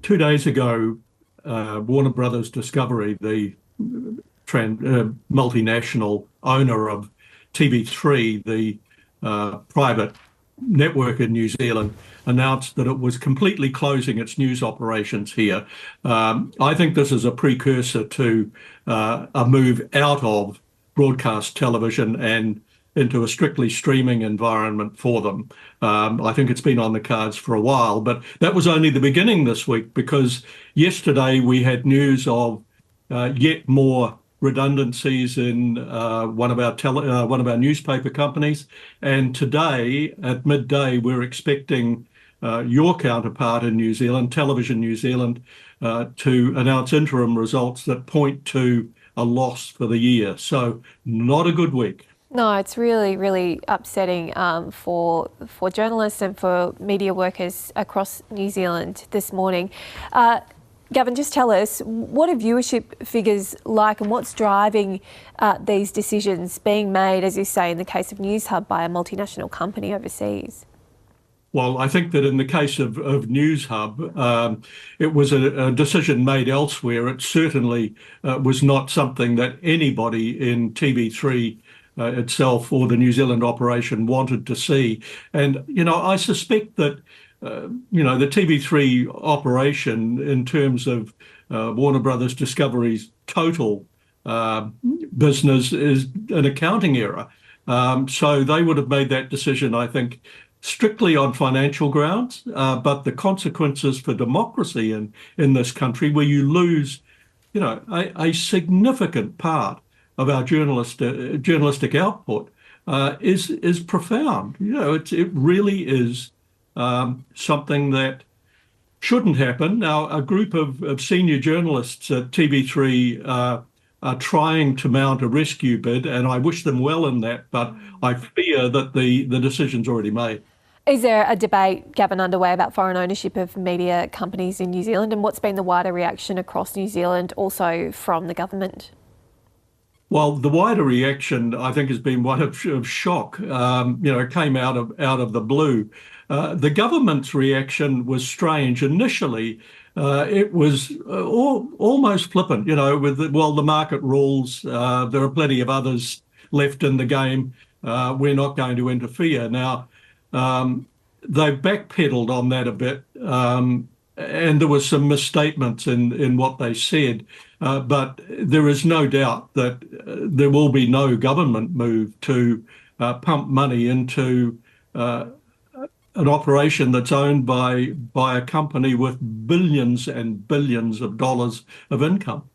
2 days ago, Warner Brothers Discovery, the multinational owner of TV3, the private network in New Zealand, announced that it was completely closing its news operations here. I think this is a precursor to a move out of broadcast television and into a strictly streaming environment for them. I think it's been on the cards for a while, but that was only the beginning this week, because yesterday we had news of yet more redundancies in one of our newspaper companies, and today at midday we're expecting your counterpart in New Zealand, Television New Zealand, to announce interim results that point to a loss for the year. So not a good week. No, it's really, really upsetting for journalists and for media workers across New Zealand this morning. Gavin, just tell us, what are viewership figures like, and what's driving these decisions being made, as you say, in the case of Newshub by a multinational company overseas? Well, I think that in the case of Newshub, it was a decision made elsewhere. It certainly was not something that anybody in TV3 itself or the New Zealand operation wanted to see. And, I suspect that, the TV3 operation, in terms of Warner Brothers Discovery's total business, is an accounting error. So they would have made that decision, I think, strictly on financial grounds, but the consequences for democracy in this country, where you lose, a significant part of our journalistic output, is profound. It really is something that shouldn't happen. Now, a group of senior journalists at TV3 are trying to mount a rescue bid, and I wish them well in that, but I fear that the decision's already made. Is there a debate, Gavin, underway about foreign ownership of media companies in New Zealand, and what's been the wider reaction across New Zealand, also from the government? Well, the wider reaction, I think, has been one of shock. It came out of the blue. The government's reaction was strange. Initially, it was almost flippant, with the market rules. There are plenty of others left in the game. We're not going to interfere. Now, they've backpedaled on that a bit, and there were some misstatements in what they said. But there is no doubt that there will be no government move to pump money into an operation that's owned by a company with billions and billions of dollars of income.